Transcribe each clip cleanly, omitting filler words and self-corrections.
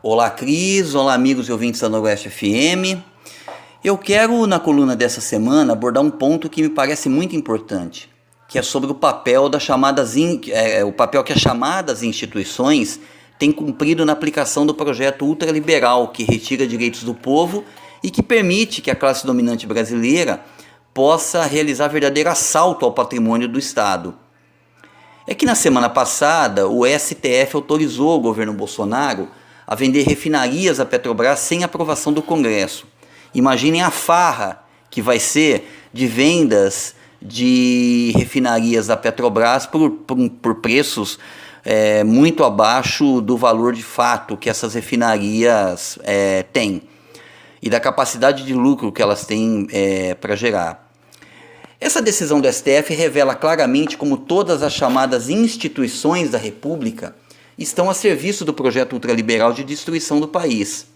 Olá, Cris. Olá, amigos e ouvintes da Noroeste FM. Eu quero, na coluna dessa semana, abordar um ponto que me parece muito importante, que é sobre o papel o papel que as chamadas instituições têm cumprido na aplicação do projeto ultraliberal que retira direitos do povo e que permite que a classe dominante brasileira possa realizar verdadeiro assalto ao patrimônio do Estado. É que na semana passada o STF autorizou o governo Bolsonaro a vender refinarias à Petrobras sem aprovação do Congresso. Imaginem a farra que vai ser de vendas de refinarias da Petrobras por preços muito abaixo do valor de fato que essas refinarias têm e da capacidade de lucro que elas têm para gerar. Essa decisão do STF revela claramente como todas as chamadas instituições da República estão a serviço do projeto ultraliberal de destruição do país.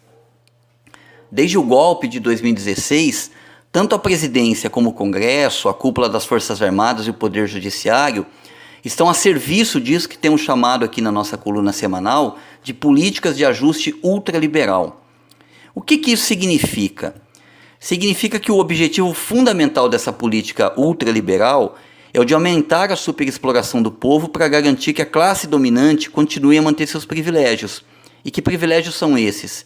Desde o golpe de 2016, tanto a presidência como o Congresso, a cúpula das Forças Armadas e o Poder Judiciário estão a serviço disso que temos chamado aqui na nossa coluna semanal de políticas de ajuste ultraliberal. O que isso significa? Significa que o objetivo fundamental dessa política ultraliberal é o de aumentar a superexploração do povo para garantir que a classe dominante continue a manter seus privilégios. E que privilégios são esses?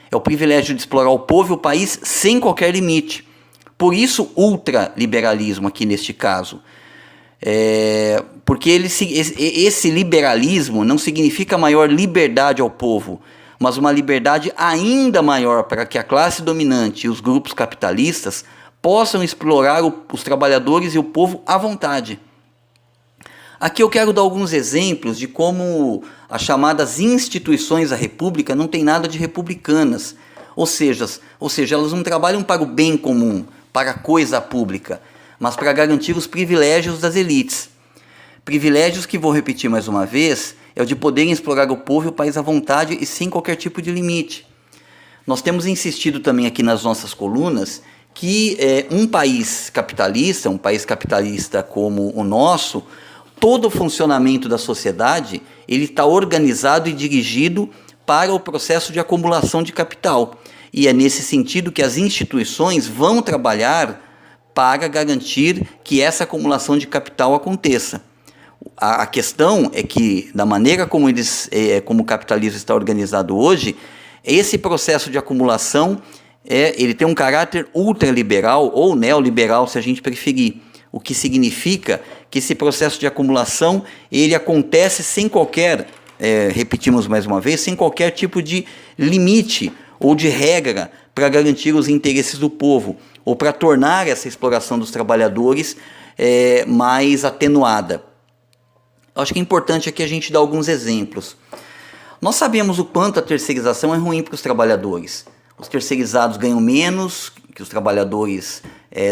É o privilégio de explorar o povo e o país sem qualquer limite. Por isso, ultraliberalismo aqui neste caso. Porque esse liberalismo não significa maior liberdade ao povo, mas uma liberdade ainda maior para que a classe dominante e os grupos capitalistas possam explorar os trabalhadores e o povo à vontade. Aqui eu quero dar alguns exemplos de como as chamadas instituições da República não têm nada de republicanas, ou seja, elas não trabalham para o bem comum, para a coisa pública, mas para garantir os privilégios das elites. Privilégios que, vou repetir mais uma vez, é o de poderem explorar o povo e o país à vontade e sem qualquer tipo de limite. Nós temos insistido também aqui nas nossas colunas que um país capitalista como o nosso, todo o funcionamento da sociedade ele está organizado e dirigido para o processo de acumulação de capital. E é nesse sentido que as instituições vão trabalhar para garantir que essa acumulação de capital aconteça. A questão é que, da maneira como o capitalismo está organizado hoje, esse processo de acumulação ele tem um caráter ultraliberal ou neoliberal, se a gente preferir. O que significa que esse processo de acumulação ele acontece sem qualquer, repetimos mais uma vez, sem qualquer tipo de limite ou de regra para garantir os interesses do povo ou para tornar essa exploração dos trabalhadores mais atenuada. Acho que é importante aqui a gente dar alguns exemplos. Nós sabemos o quanto a terceirização é ruim para os trabalhadores. Os terceirizados ganham menos que os trabalhadores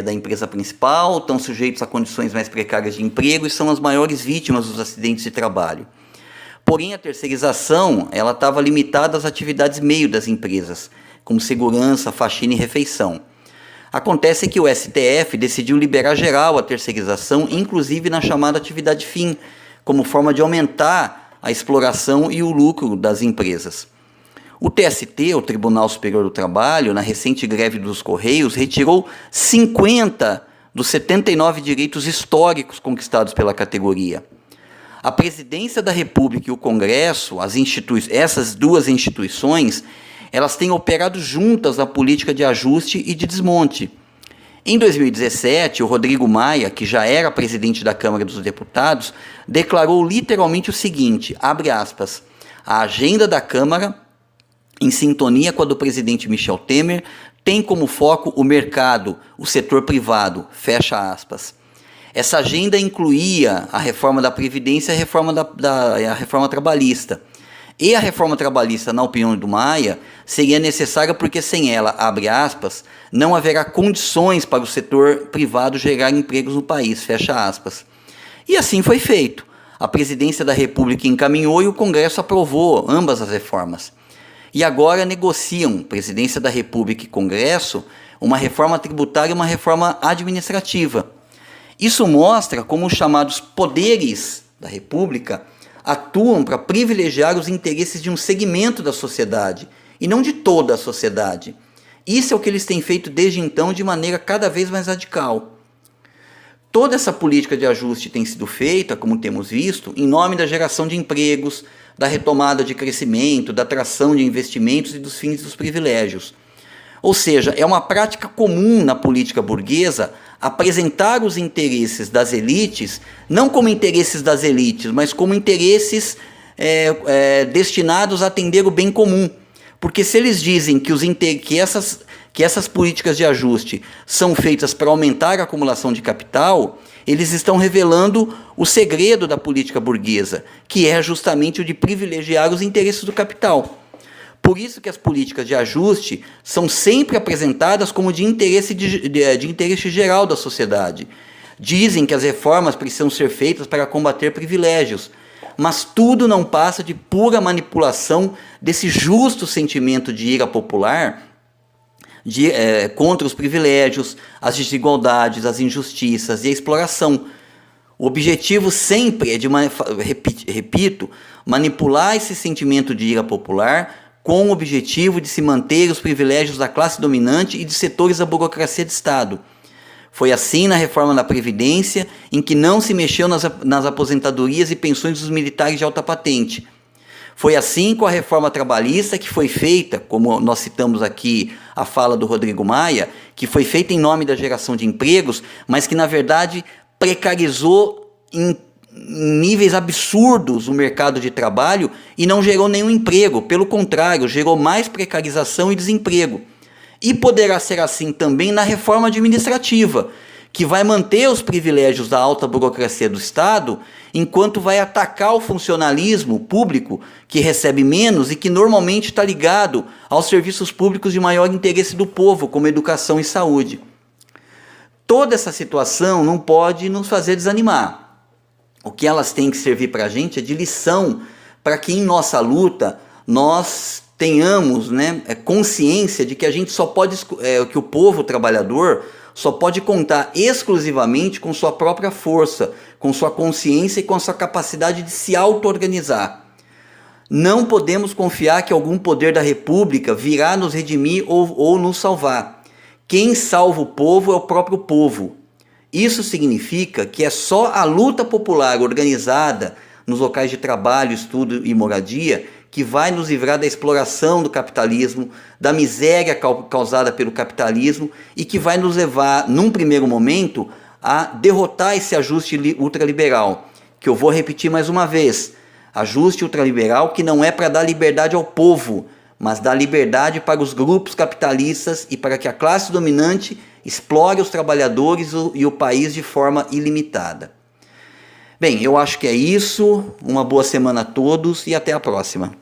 da empresa principal, estão sujeitos a condições mais precárias de emprego e são as maiores vítimas dos acidentes de trabalho. Porém, a terceirização ela estava limitada às atividades meio das empresas, como segurança, faxina e refeição. Acontece que o STF decidiu liberar geral a terceirização, inclusive na chamada atividade fim, como forma de aumentar a exploração e o lucro das empresas. O TST, o Tribunal Superior do Trabalho, na recente greve dos Correios, retirou 50 dos 79 direitos históricos conquistados pela categoria. A Presidência da República e o Congresso, essas duas instituições, elas têm operado juntas na política de ajuste e de desmonte. Em 2017, o Rodrigo Maia, que já era presidente da Câmara dos Deputados, declarou literalmente o seguinte, abre aspas, a agenda da Câmara, em sintonia com a do presidente Michel Temer, tem como foco o mercado, o setor privado, fecha aspas. Essa agenda incluía a reforma da Previdência e a reforma trabalhista. E a reforma trabalhista, na opinião do Maia, seria necessária porque sem ela, abre aspas, não haverá condições para o setor privado gerar empregos no país, fecha aspas. E assim foi feito. A Presidência da República encaminhou e o Congresso aprovou ambas as reformas. E agora negociam, Presidência da República e Congresso, uma reforma tributária e uma reforma administrativa. Isso mostra como os chamados poderes da República atuam para privilegiar os interesses de um segmento da sociedade e não de toda a sociedade. Isso é o que eles têm feito desde então de maneira cada vez mais radical. Toda essa política de ajuste tem sido feita, como temos visto, em nome da geração de empregos, da retomada de crescimento, da atração de investimentos e dos fins dos privilégios. Ou seja, é uma prática comum na política burguesa apresentar os interesses das elites, não como interesses das elites, mas como interesses destinados a atender o bem comum. Porque se eles dizem que essas políticas de ajuste são feitas para aumentar a acumulação de capital, eles estão revelando o segredo da política burguesa, que é justamente o de privilegiar os interesses do capital. Por isso que as políticas de ajuste são sempre apresentadas como de interesse geral da sociedade. Dizem que as reformas precisam ser feitas para combater privilégios, mas tudo não passa de pura manipulação desse justo sentimento de ira popular contra os privilégios, as desigualdades, as injustiças e a exploração. O objetivo sempre é de, repito, manipular esse sentimento de ira popular com o objetivo de se manter os privilégios da classe dominante e de setores da burocracia de Estado. Foi assim na reforma da Previdência, em que não se mexeu nas aposentadorias e pensões dos militares de alta patente. Foi assim com a reforma trabalhista, que foi feita, como nós citamos aqui a fala do Rodrigo Maia, que foi feita em nome da geração de empregos, mas que na verdade precarizou em níveis absurdos o mercado de trabalho e não gerou nenhum emprego. Pelo contrário, gerou mais precarização e desemprego. E poderá ser assim também na reforma administrativa, que vai manter os privilégios da alta burocracia do Estado, enquanto vai atacar o funcionalismo público, que recebe menos e que normalmente está ligado aos serviços públicos de maior interesse do povo, como educação e saúde. Toda essa situação não pode nos fazer desanimar. O que elas têm que servir para a gente é de lição, para que em nossa luta nós tenhamos consciência de que a gente só pode, que o povo trabalhador só pode contar exclusivamente com sua própria força, com sua consciência e com sua capacidade de se auto-organizar. Não podemos confiar que algum poder da República virá nos redimir ou nos salvar. Quem salva o povo é o próprio povo. Isso significa que é só a luta popular organizada nos locais de trabalho, estudo e moradia que vai nos livrar da exploração do capitalismo, da miséria causada pelo capitalismo e que vai nos levar, num primeiro momento, a derrotar esse ajuste ultraliberal, que eu vou repetir mais uma vez. Ajuste ultraliberal que não é para dar liberdade ao povo, mas dar liberdade para os grupos capitalistas e para que a classe dominante explore os trabalhadores e o país de forma ilimitada. Bem, eu acho que é isso. Uma boa semana a todos e até a próxima.